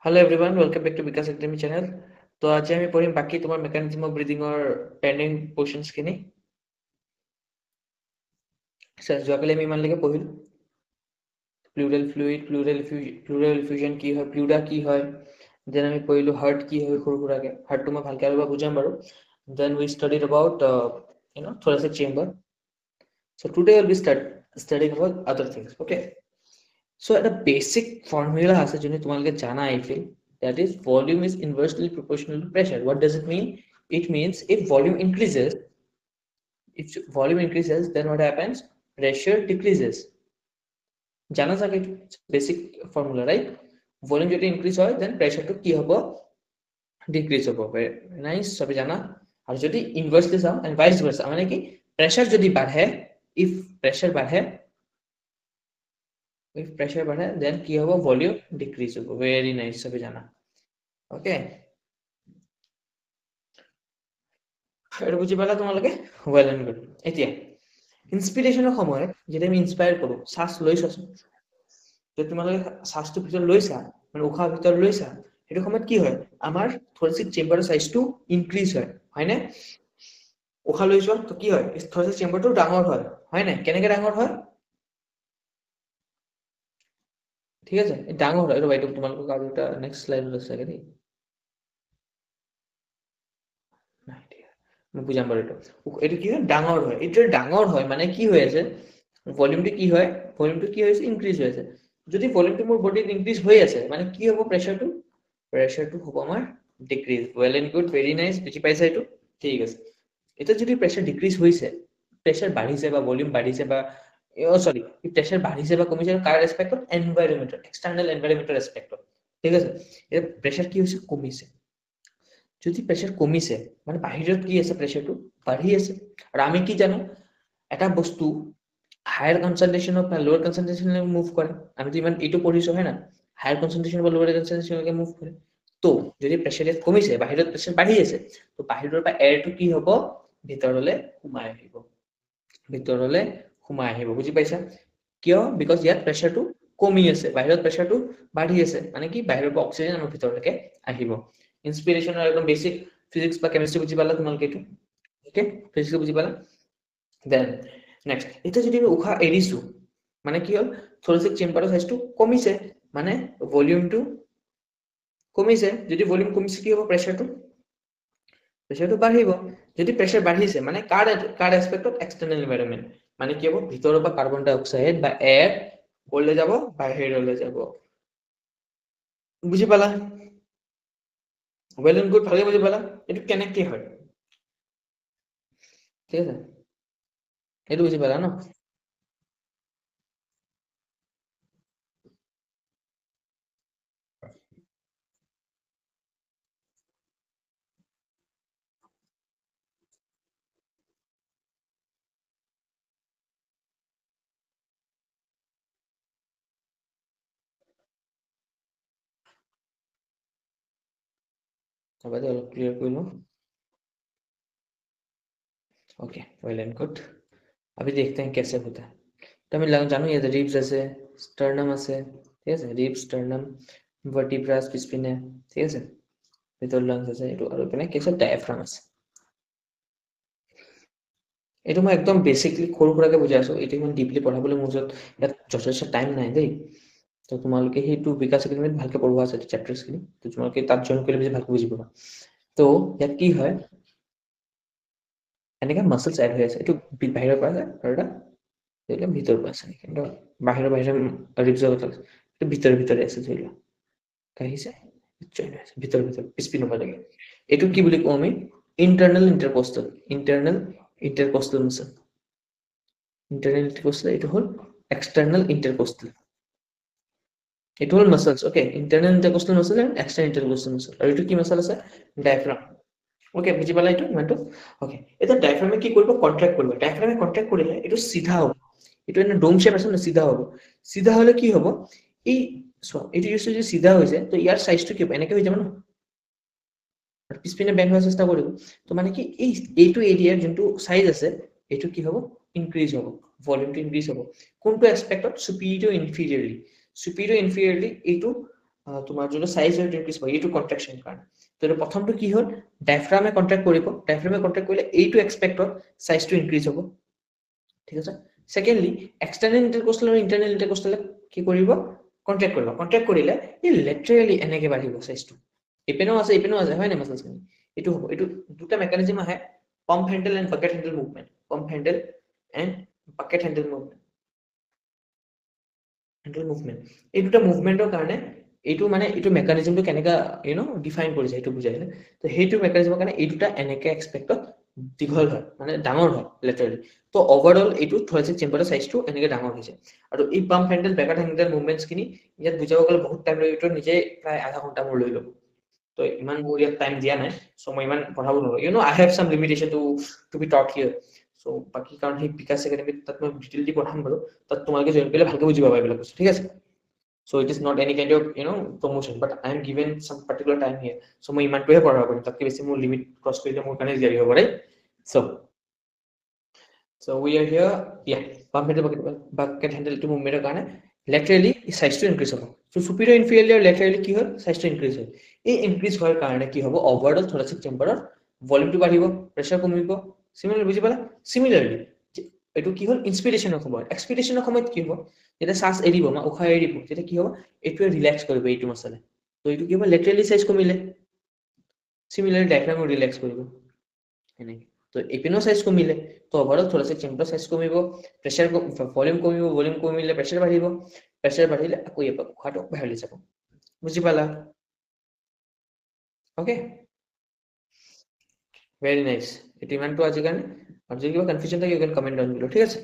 Hello everyone, welcome back to Vikas Academy channel. তো আজি আমি পঢ়িম বাকি তোমাৰ মেকানিজম অফ ব্ৰিথিঙৰ পেণ্ডিং কোৱেশ্চনছ খিনি। যোৱাকালি আমি ইমানলৈকে পঢ়িলো প্লুৰাল ফ্লুইড, প্লুৰাল ইফিউজন কি হয়, প্লুৰা কি হয়, দেন আমি পঢ়িলো হাৰ্ট কি হয় সৰু সুৰাকে। হাৰ্টটো মই ভালকে আৰু বুজাম বাৰু। Then we studied about thoracic chamber. So today we'll be studying about other things. Okay. So at a basic formula has a तुम्हारे जाना I feel that is volume is inversely proportional to pressure. What does it mean? It means if volume increases, then what happens? Pressure decreases. जाना चाहिए basic formula, right? Volume যদি increase হয়, then pressure to কি হ'ব? Decrease হ'ব. Very nice. সবে জানা। আর যদি inversely যাও and vice versa, মানে কি pressure যদি বাঢ়ে, if pressure বাঢ়ে, if pressure बढ़े then কি হ'ব volume decrease হ'ব very nice সবে জানা okay এটা বুঝি পালা তোমালোকে well and good এতিয়া ইনস্পিৰেচনৰ সময়ত যেতিয়া আমি ইনস্পায়াৰ কৰো শ্বাস লৈছাছো যদি তোমালোকে শ্বাসটো ভিতৰত লৈছা মানে উশাহ ভিতৰত লৈছা সেইটো সময়ত কি হয় আমাৰ থৰেসিক চেম্বাৰৰ সাইজটো ইনক্ৰিজ হয় নে উশাহ লৈছো তো কি হয় থৰেসিক চেম্বাৰটো ডাঙৰ হয় নে কেনেকৈ ডাঙৰ হয় ঠিক আছে ডাঙৰ হয় ৰবা এইটো তোমালোকক আৰু এটা নেক্সট স্লাইডত আছে দেই বুঝাম বাৰু এইটো কি হয় ডাঙৰ হয় এইটো ডাঙৰ হয় মানে কি হৈ আছে ভলিউমটো কি হয় ভলিউমটো কি হৈছে ইনক্ৰিজ হৈ আছে যদি ভলিউমটো মোৰ বডিত ইনক্ৰিজ হৈ আছে মানে কি হ'ব প্ৰেছাৰটো হ'ব আমাৰ decrease well and good very nice বুজি পাইছা এইটো ঠিক আছে এটা যদি প্ৰেছাৰ ডিক্ৰিজ হৈছে প্ৰেছাৰ বাঢ়িছে বা ভলিউম বাঢ়িছে বা সৰি প্ৰেছাৰ বাঢ়িছে বা কমিছে কাৰ ৰেসপেক্টত এনভায়ৰনমেন্টৰ এক্সটাৰ্নাল এনভায়ৰনমেন্টৰ ৰেসপেক্টত ঠিক আছে এটা প্ৰেছাৰ কি হৈছে কমিছে যদি প্ৰেছাৰ কমিছে মানে বাহিৰত কি আছে প্ৰেছাৰটো বাঢ়ি আছে আৰু আমি কি জানো এটা বস্তু হায়াৰ কনসেন্ট্ৰেচনৰ পৰা লোৱাৰ কনসেন্ট্ৰেচনলৈ মুভ কৰে আমিতো ইমান এইটো পঢ়িছো হয় না হায়াৰ কনসেন্ট্ৰেচনৰ পৰা লোৱাৰ কনসেন্ট্ৰেচনলৈকে মুভ কৰে তো যদি প্ৰেছাৰ কমিছে বাহিৰত প্ৰেছাৰ বাঢ়ি আছে তো বাহিৰৰ পৰা এয়াৰটো কি হ'ব ভিতৰলৈ সোমাই আহিব বুজি পাইছা কিয় বিকজ ইয়াত প্ৰেছাৰটো কমি আছে বাহিৰত প্ৰেছাৰটো বাঢ়ি আছে মানে কি বাহিৰৰ পৰা অক্সিজেন আমাৰ ভিতৰলৈকে আহিব ইনস্পিৰেশনৰ একদম বেসিক ফিজিক্স বা কেমিস্ট্রি বুঝি পালা তোমালোকে এইটো ওকে ফিজিক্স বুঝি পালা দেন নেক্সট এটা যদি আমি উশাহ এৰিছো মানে কি হ'ল থৰেসিক চেম্বাৰৰ সাইজটো কমিছে মানে ভলিউমটো কমিছে যদি ভলিউম কমিছে কি হ'ব প্ৰেছাৰটো বাঢ়িব যদি প্ৰেছাৰ বাঢ়িছে মানে কাৰ এসপেক্টত এক্সটাৰ্নাল এনভায়ৰনমেন্ট মানে কি হ'ব ভিতৰৰ পৰা কাৰ্বন ডাই অক্সাইড বা এয়াৰ ক'লৈ যাব বাহিৰলৈ যাব বুজি পালা ওয়েল এন্ড গুড ভালকে বুজি পালা এইটো কেনেকে হয় ঠিক আছে এইটো বুজি পালা ন अब অলপ ক্লিয়াৰ কৰি লওঁ ओके वेल एंड गुड अभी देखते हैं कैसे होता है तो मैं जानू ये रिब्स আছে स्टर्नम আছে ঠিক আছে रिब्स स्टर्नम वर्टिब्रास পিছপিনে ঠিক আছে ভিতর লাংস আছে এটো আৰু পিনে কেছে ডায়াফ্ৰাম আছে এটো মই একদম বেসিকলি সৰু সুৰাকে বুজাই আছো এটো ইমান ডিপলি পঢ়াবলৈ মোৰ যত ইয়াত যথেষ্ট টাইম নাই দেই তো তোমালোকে সেইটো বিকাশ একাডেমিত ভালকে পঢ়োৱা আছে চেপ্টাৰছ খিনি তো তোমালোকে তাত জয়েন কৰিলে বেছি ভালকে বুজি পাবা তো ইয়াত কি হয় এনেকে মাসলস এড হৈ আছে এটো বাহিৰৰ পৰা যায় আৰু এটা ভিতৰৰ পৰা আছে কিন্তু বাহিৰৰ ৰিবছৰ কথা এটো ভিতৰে আছে ধৰিলা কাহিছে জয়েন আছে ভিতৰৰ পিছপিনৰ পৰা লাগে এটো কি বুলি কওঁ আমি ইন্টাৰনাল ইন্টাৰকোষ্টেল মাসল ইন্টাৰনাল ইন্টাৰকোষ্টেল এটো হল এক্সটাৰ্নাল ইন্টাৰকোষ্টেল এটো হল muscles okay internal intercostal muscle and external intercostal muscle আৰু এটো কি মাসল আছে ডায়াফ্ৰাম ওকে বুজি পালা এটো ইমানটো ওকে এটা ডায়াফ্ৰামে কি কৰিব কন্ট্ৰাক্ট কৰিব ডায়াফ্ৰামে কন্ট্ৰাক্ট কৰিলে এটো সিধা হ'ব এটো এনে ডোম শেপ আছে না সিধা হলে কি হ'ব এই এটো যদি সিধা হৈ যায় তো ইয়াৰ সাইজটো কি হ'ব এনেকে হৈ যাব না আৰু পিছপিনে বেন্ড হোৱাৰ চেষ্টা কৰিব তো মানে কি এইটো এৰিয়াৰ যোনটো সাইজ আছে এটো কি হ'ব ইনক্ৰিজ হ'ব ভলিউমটো ইনক্ৰিজ হ'ব কোনটো এসপেক্টত সুপিৰিয়ৰ ইনফিৰিয়ৰলি এইটো তোমাৰ যোনটো চাইজ হয় ইনক্ৰিজ হ'ব এইটো কন্ট্ৰাকচন কাৰণে তো প্ৰথমটো কি হ'ল ডায়াফ্ৰামে কন্ট্ৰাক্ট কৰিব ডায়াফ্ৰামে কন্ট্ৰাক্ট কৰিলে এইটো এক্সপেক্টত সাইজটো ইনক্ৰিজ হ'ব ঠিক আছে সেকেন্ডলি এক্সটাৰ্নাল ইন্টাৰকোষ্টাল আৰু ইন্টাৰনাল ইন্টাৰকোষ্টালে কি কৰিব কন্ট্ৰাক্ট কৰিলে ই লেটাৰেলি এনেকে বাঢ়িব সাইজটো ইপেনো আছে হয় না মাসলছখিনি এইটো হ'ব এইটো দুটা মেকানিজম আহে pump handle and bucket handle movement pump handle and bucket handle movement handle movement এই দুটা মুভমেন্টৰ কাৰণে এইটো মানে এইটো মেকানিজমটো কেনেকা ডিফাইন কৰিছে এইটো বুজাইছে তো সেইটো মেকানিজমৰ কাৰণে এই দুটা এনেকে এক্সপেক্টত দীঘল হয় মানে ডাঙৰ হয় লেটাৰেলি তো ওভাৰঅল এইটো থৰেসিক চেম্বাৰৰ সাইজটো এনেকে ডাঙৰ হৈছে আৰু এই পাম্প হ্যান্ডেল বেকাট হ্যান্ডেল মুভমেন্টছ খিনি ইয়াত বুজাব গ'লে বহুত টাইম লৈ এইটো নিজে প্ৰায় আধা ঘন্টা মোৰ লৈ ল'ব তো ইমান মোৰ ইয়াত টাইম দিয়া নাই সো মই ইমান পঢ়াব নোৱাৰো I have some limitation to be taught here so বাকি কাৰণ সেই বিকাশ একাডেমিত তাত মই ডিটেইল দি পঢ়াম বাৰু তাত তোমালোকে জয়েন কৰিলে ভালকে বুজি পাবা এইবিলাক ঠিক আছে so it is not any kind of promotion but I am given some particular time here so মই ইমানটোহে পঢ়াব পাৰিম তাতকে বেছি মোৰ লিমিট ক্ৰছ কৰিলে মোৰ কাৰণে জাৰি হ'ব right so we are here yeah pump handle bucket handle to movement কাৰণে laterally size to increase হ'ব so superior inferior laterally কি হয় size to increase হয় এই increase হোৱাৰ কাৰণে কি হ'ব overall thoracic chamber volume টো বাঢ়িব pressure কমিব similarly বুজি পালা similarly এইটো কি হ'ল ইনস্পিৰেশনৰ সময়ত এক্সপিৰেশনৰ সময়ত কি হ'ব যেতিয়া শ্বাস এৰিব মা উশাহ এৰিব তেতিয়া কি হ'ব এইটোৱে ৰিলেক্স কৰিব এইটো মাসলে তো এইটো কি হ'ব লেটাৰেলি সাইজ কমিলে সিমিলাৰলি ডায়াফ্ৰামো ৰিলেক্স কৰিব এনেকে তো এপিনো সাইজ কমিলে তো ওভাৰঅল থোৰাসিক চেম্বাৰ সাইজ কমিব প্ৰেসাৰ ভলিউম কমিলে প্ৰেসাৰ বাঢ়িলে আকৌ ইয়াৰ পৰা উশাহটো বাহিৰলৈ যাব বুজি পালা ওকে ভেৰি নাইস এটি ইমানটো আজি কাৰণে আৰু যদি কিবা কনফিউজন থাকে ইউ কেন কমেন্ট ডাউন বিলো ঠিক আছে